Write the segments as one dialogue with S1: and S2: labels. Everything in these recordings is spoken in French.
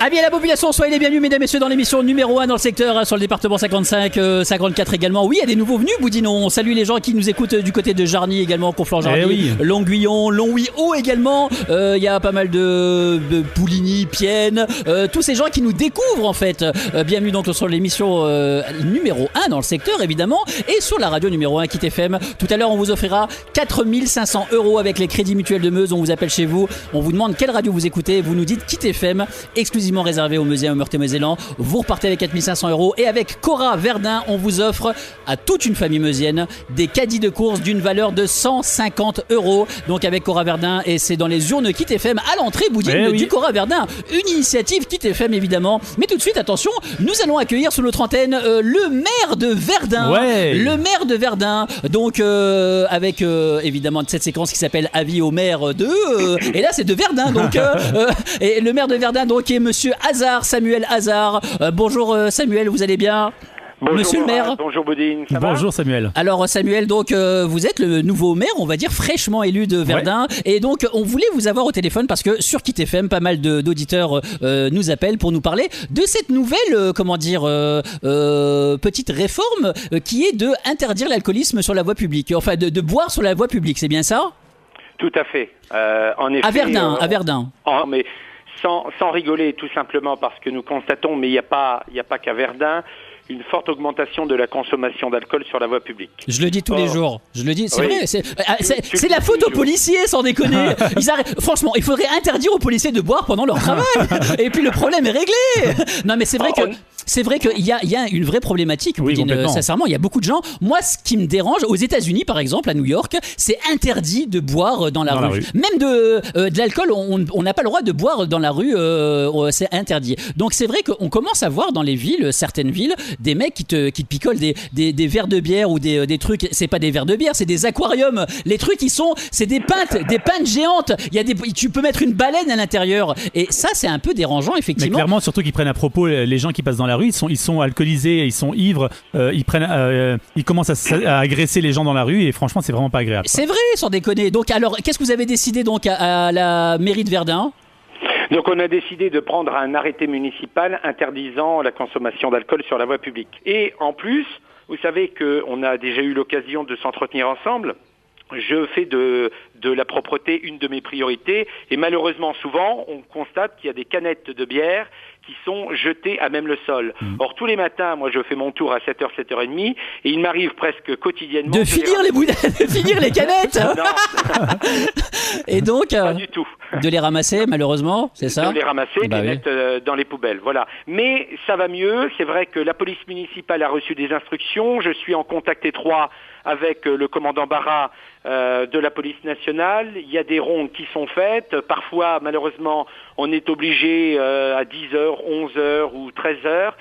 S1: Amis à la population, soyez les bienvenus mesdames et messieurs dans l'émission numéro 1 dans le secteur, sur le département 55, 54 également. Oui, il y a des nouveaux venus, Boudin. On salue les gens qui nous écoutent du côté de Jarny également, Conflans-Jarny, Longuillon, Longwy-Haut également. Il y a pas mal de Pouligny, Pienne, tous ces gens qui nous découvrent en fait. Bienvenue donc sur l'émission numéro 1 dans le secteur évidemment, et sur la radio numéro 1 Kit FM. Tout à l'heure on vous offrira 4 500 € avec les crédits mutuels de Meuse. On vous appelle chez vous, on vous demande quelle radio vous écoutez, vous nous dites Kit FM, exclusivement réservé aux Meusiens, aux Meurthe-et-Mosellans. Vous repartez avec 4 500 €, et avec Cora Verdun on vous offre à toute une famille meusienne des caddies de course d'une valeur de 150 €. Donc avec Cora Verdun, et c'est dans les urnes Kit FM à l'entrée Boudine du Cora Verdun, une initiative Kit FM évidemment. Mais tout de suite attention, nous allons accueillir sur notre antenne le maire de Verdun. Le maire de Verdun, donc avec évidemment cette séquence qui s'appelle Avis au maire de et là c'est de Verdun donc et le maire de Verdun donc est monsieur Hazard, Samuel Hazard. Bonjour Samuel, vous allez bien?
S2: Bonjour,
S1: monsieur le maire.
S2: Bonjour Boudine, ça va?
S3: Bonjour Samuel.
S1: Alors Samuel, donc vous êtes le nouveau maire, on va dire fraîchement élu de Verdun, et donc on voulait vous avoir au téléphone parce que sur Kit FM, pas mal d'auditeurs nous appellent pour nous parler de cette nouvelle, petite réforme qui est de interdire l'alcoolisme sur la voie publique, enfin de boire sur la voie publique, c'est bien ça?
S2: Tout à fait. En effet,
S1: à Verdun.
S2: Mais sans rigoler, tout simplement parce que nous constatons, mais il n'y a pas qu'à Verdun, une forte augmentation de la consommation d'alcool sur la voie publique.
S1: Je le dis tous les jours. Je le dis, c'est vrai. C'est la faute aux policiers, sans déconner. Franchement, il faudrait interdire aux policiers de boire pendant leur travail. Et puis le problème est réglé. Non, mais c'est vrai que. C'est vrai qu'il y a une vraie problématique, sincèrement, il y a beaucoup de gens. Moi, ce qui me dérange, aux États-Unis par exemple, à New York, c'est interdit de boire dans la rue. Même de l'alcool, on n'a pas le droit de boire dans la rue, c'est interdit. Donc c'est vrai qu'on commence à voir dans les villes, certaines villes, des mecs qui te picolent des verres de bière ou des trucs. C'est pas des verres de bière, c'est des aquariums. Les trucs, c'est des pintes géantes. Tu peux mettre une baleine à l'intérieur. Et ça, c'est un peu dérangeant, effectivement.
S3: Mais clairement, surtout qu'ils prennent à propos les gens qui passent dans la rue, ils sont alcoolisés, ils sont ivres, ils commencent à agresser les gens dans la rue, et franchement c'est vraiment pas agréable.
S1: C'est vrai, sans déconner. Donc alors, qu'est-ce que vous avez décidé donc à la mairie de Verdun?
S2: Donc on a décidé de prendre un arrêté municipal interdisant la consommation d'alcool sur la voie publique. Et en plus, vous savez qu'on a déjà eu l'occasion de s'entretenir ensemble. Je fais de la propreté une de mes priorités, et malheureusement souvent on constate qu'il y a des canettes de bière qui sont jetées à même le sol. Or tous les matins, moi je fais mon tour à 7h, 7h30, et il m'arrive presque quotidiennement
S1: de finir les canettes. Non. Et donc
S2: pas du tout.
S1: De les ramasser malheureusement, c'est ça?
S2: De les ramasser, de les mettre dans les poubelles, voilà. Mais ça va mieux, c'est vrai que la police municipale a reçu des instructions, je suis en contact étroit avec le commandant Barra de la police nationale. Il y a des rondes qui sont faites. Parfois, malheureusement, on est obligé à 10h, 11h ou 13h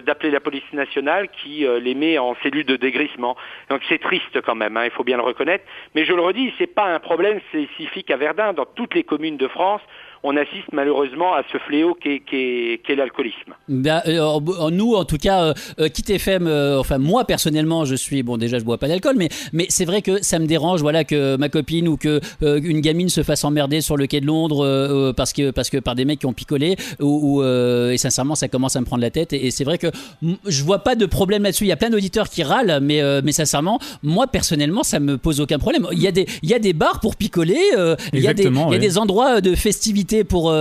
S2: d'appeler la police nationale qui les met en cellule de dégrissement. Donc c'est triste quand même, il faut bien le reconnaître. Mais je le redis, c'est pas un problème spécifique à Verdun. Dans toutes les communes de France, on assiste malheureusement à ce fléau qu'est l'alcoolisme.
S1: Nous, en tout cas, Kit FM, moi personnellement, déjà je bois pas d'alcool, mais c'est vrai que ça me dérange, que ma copine ou que une gamine se fasse emmerder sur le quai de Londres parce que par des mecs qui ont picolé, et sincèrement ça commence à me prendre la tête, et c'est vrai que je vois pas de problème là-dessus. Il y a plein d'auditeurs qui râlent, mais sincèrement, moi personnellement, ça me pose aucun problème. Il y a des bars pour picoler, il y a des endroits de festivités pour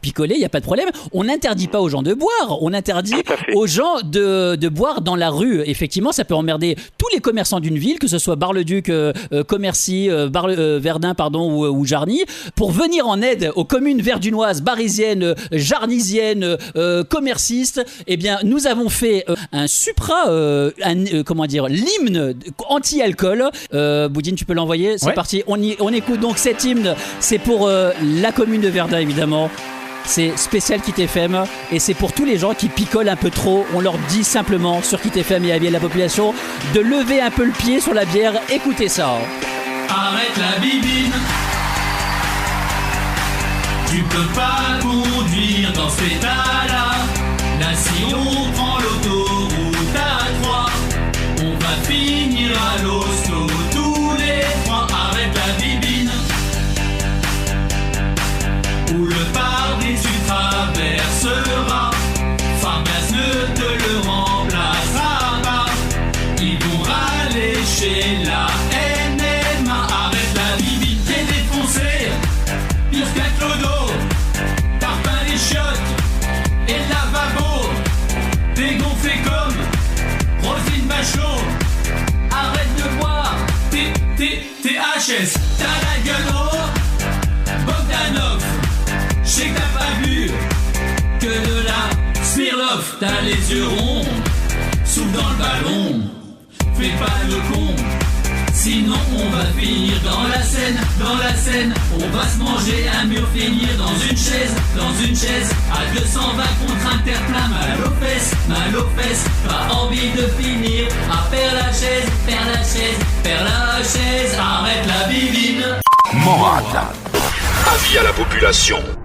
S1: picoler, il n'y a pas de problème. On n'interdit pas aux gens de boire, on interdit aux gens de boire dans la rue. Effectivement, ça peut emmerder tous les commerçants d'une ville, que ce soit Bar-le-Duc, Commercy, Verdun ou Jarny, pour venir en aide aux communes verdunoises, barisiennes, jarnysiennes, commercistes. Eh bien, nous avons fait un l'hymne anti-alcool. Boudine, tu peux l'envoyer? C'est parti, on écoute donc cet hymne. C'est pour la commune de Verdun évidemment, c'est spécial Kit FM, et c'est pour tous les gens qui picolent un peu trop. On leur dit simplement sur Kit FM et avis à la population de lever un peu le pied sur la bière. Écoutez ça.
S4: Arrête la bibine, tu peux pas conduire dans cet état-là. Là si on prend l'autoroute à 3, on va finir à l'hosto tous les 3. Arrête la bibine, ou le pare-dessus t'as les yeux ronds, souffle dans le ballon, fais pas le con, sinon on va finir dans la Seine, on va se manger un mur, finir dans une chaise, à 220 contre un terre-plein, mal aux fesses, pas envie de finir, à faire la chaise, arrête la bibine.
S5: Morad. Avis à la population.